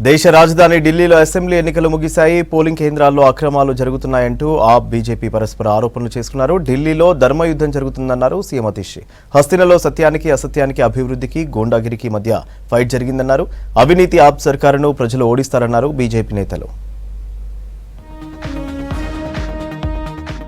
దేశ రాజధాని ఢిల్లీలో అసెంబ్లీ ఎన్నికలు ముగిశాయి. పోలింగ్ కేంద్రాల్లో అక్రమాలు జరుగుతున్నాయంటూ ఆప్ బీజేపీ పరస్పర ఆరోపణలు చేసుకున్నారు. ఢిల్లీలో ధర్మయుద్ధం జరుగుతుందన్నారు సీఎం అతీష్. హస్తినలో సత్యానికి అసత్యానికి, అభివృద్ధికి గూండాగిరికి మధ్య ఫైట్ జరిగిందన్నారు. అవినీతి ఆప్ సర్కారును ప్రజలు ఓడిస్తారన్నారు బీజేపీ నేతలు.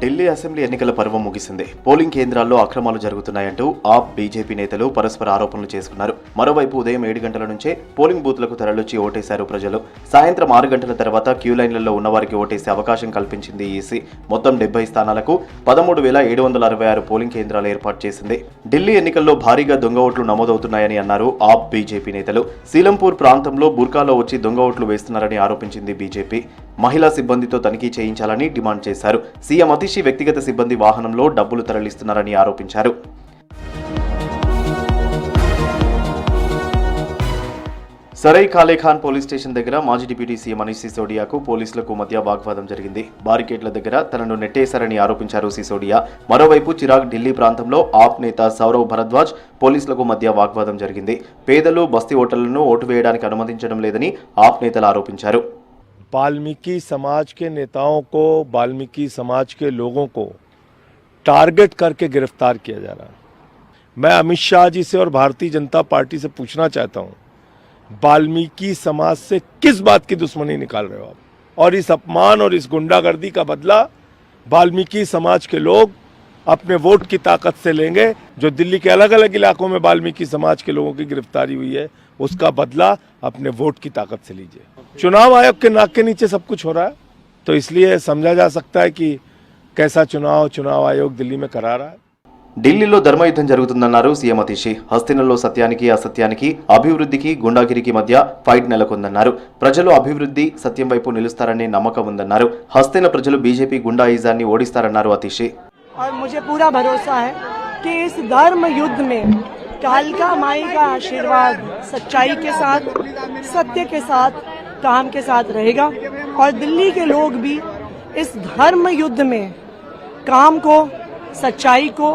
ఢిల్లీ అసెంబ్లీ ఎన్నికల పర్వం ముగిసింది. పోలింగ్ కేంద్రాల్లో అక్రమాలు జరుగుతున్నాయంటూ ఆప్ బీజేపీ నేతలు పరస్పర ఆరోపణలు చేసుకున్నారు. మరోవైపు ఉదయం 7 గంటల నుంచే పోలింగ్ బూత్లకు తరలిచ్చి ఓటేశారు ప్రజలు. సాయంత్రం 6 గంటల తర్వాత క్యూ లైన్లలో ఉన్నవారికి ఓటేసే అవకాశం కల్పించింది ఈసీ. మొత్తం 70 స్థానాలకు 13,766 పోలింగ్ కేంద్రాలు ఏర్పాటు చేసింది. ఢిల్లీ ఎన్నికల్లో భారీగా దొంగ ఓట్లు నమోదవుతున్నాయని అన్నారు ఆప్ బీజేపీ నేతలు. సీలంపూర్ ప్రాంతంలో బుర్కాలో వచ్చి దొంగ ఓట్లు వేస్తున్నారని ఆరోపించింది బీజేపీ. మహిళా సిబ్బందితో తనిఖీ చేయించాలని డిమాండ్ చేశారు. సీఎం అతీష్ వ్యక్తిగత సిబ్బంది వాహనంలో డబ్బులు తరలిస్తున్నారని ఆరోపించారు. సరై కాలేఖాన్ పోలీస్ స్టేషన్ దగ్గర మాజీ డిప్యూటీ సీఎం మనీష్ సిసోడియాకు పోలీసులకు మధ్య వాగ్వాదం జరిగింది. బారికేడ్ల దగ్గర తనను నెట్టేశారని ఆరోపించారు సిసోడియా. మరోవైపు చిరాగ్ ఢిల్లీ ప్రాంతంలో ఆప్ నేత సౌరవ్ భరద్వాజ్ పోలీసులకు మధ్య వాగ్వాదం జరిగింది. పేదలు బస్తీ ఓటర్లను ఓటు వేయడానికి అనుమతించడం లేదని ఆప్ నేతలు ఆరోపించారు. वाल्मीकि समाज के नेताओं को, वाल्मीकि समाज के लोगों को टारगेट करके गिरफ्तार किया जा रहा है। मैं अमित शाह जी से और भारतीय जनता पार्टी से पूछना चाहता हूं, वाल्मीकि समाज से किस बात की दुश्मनी निकाल रहे हो आप? और इस अपमान और इस गुंडागर्दी का बदला वाल्मीकि समाज के लोग अपने वोट की ताकत से लेंगे। जो दिल्ली के अलग अलग इलाकों में वाल्मीकि समाज के लोगों की गिरफ्तारी हुई है, उसका बदला अपने वोट की ताकत से लीजिए। चुनाव आयोग के नाक के नीचे सब कुछ हो रहा है, तो इसलिए समझा जा सकता है कि कैसा चुनाव आयोग दिल्ली में करा रहा है. ఢిల్లీలో ధర్మయుద్ధం జరుగుతుందన్నారు సీఎం అతీష్. హస్తినలో సత్యానికి అసత్యానికి, అభివృద్ధికి గుండాగిరికి మధ్య ఫైట్ నెలకొందన్నారు. ప్రజలు అభివృద్ధి, సత్యం వైపు నిలుస్తారనే నమ్మకం ఉందన్నారు. హస్తిన ప్రజలు బీజేపీ గుండాయిజాన్ని ఓడిస్తారన్నారు అతీష్. और मुझे पूरा भरोसा है कि इस धर्म युद्ध में कालिका माई का आशीर्वाद सच्चाई के साथ, सत्य के साथ, काम के साथ रहेगा और दिल्ली के लोग भी इस धर्म युद्ध में काम को, सच्चाई को,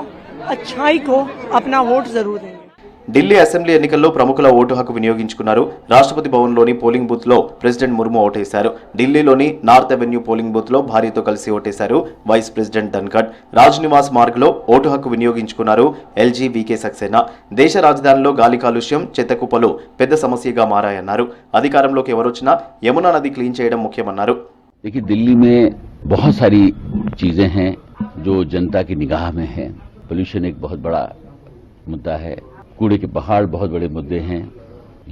अच्छाई को अपना वोट जरूर देंगे. ఢిల్లీ అసెంబ్లీ ఎన్నికల్లో ప్రముఖుల ఓటు హక్కు వినియోగించుకున్నారు. రాష్ట్రపతి భవన్లోని పోలింగ్ బూత్ లో ప్రెసిడెంట్ ముర్ము ఓటేశారు. ఢిల్లీలోని నార్త్ అవెన్యూ పోలింగ్ బూత్ లో భార్యతో కలిసి ఓటేశారు వైస్ ప్రెసిడెంట్ ధన్ఖడ్. రాజ్ నివాస్ మార్గ్ లో ఓటు హక్కు వినియోగించుకున్నారు ఎల్జీ వీకే సక్సేనా. దేశ రాజధానిలో గాలి కాలుష్యం, చెత్త కుప్పలు పెద్ద సమస్యగా మారాయన్నారు. అధికారంలోకి ఎవరొచ్చినా యమునా నది క్లీన్ చేయడం ముఖ్యమన్నారు. देखिए, दिल्ली में बहुत सारी चीजें हैं जो जनता की निगाह में है. पोल्यूशन एक बहुत बड़ा मुद्दा है, कूड़े के पहाड़ बहुत बड़े मुद्दे हैं,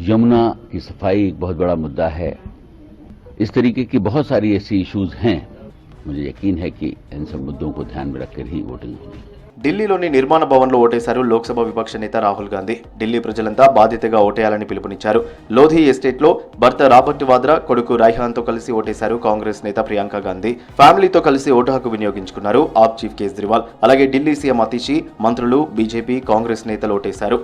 यमुना की सफाई एक बहुत बड़ा मुद्दा है. इस तरीके की बहुत सारी ऐसी इश्यूज हैं. मुझे यकीन है कि इन सब मुद्दों को ध्यान में रखकर ही वोटिंग होगी. ఢిల్లీలోని నిర్మాణ భవన్లో ఓటేశారు లోక్సభ విపక్ష నేత రాహుల్ గాంధీ. ఢిల్లీ ప్రజలంతా బాధ్యతగా ఓటేయాలని పిలుపునిచ్చారు. లోధి ఎస్టేట్లో భర్త రాబర్ట్ వాద్రా, కొడుకు రైహాన్తో కలిసి ఓటేశారు కాంగ్రెస్ నేత ప్రియాంక గాంధీ. ఫ్యామిలీతో కలిసి ఓటు హక్కు వినియోగించుకున్నారు ఆప్ చీఫ్ కేజ్రీవాల్. అలాగే ఢిల్లీ సీఎం అతీష్, మంత్రులు, బీజేపీ, కాంగ్రెస్ నేతలు ఓటేశారు.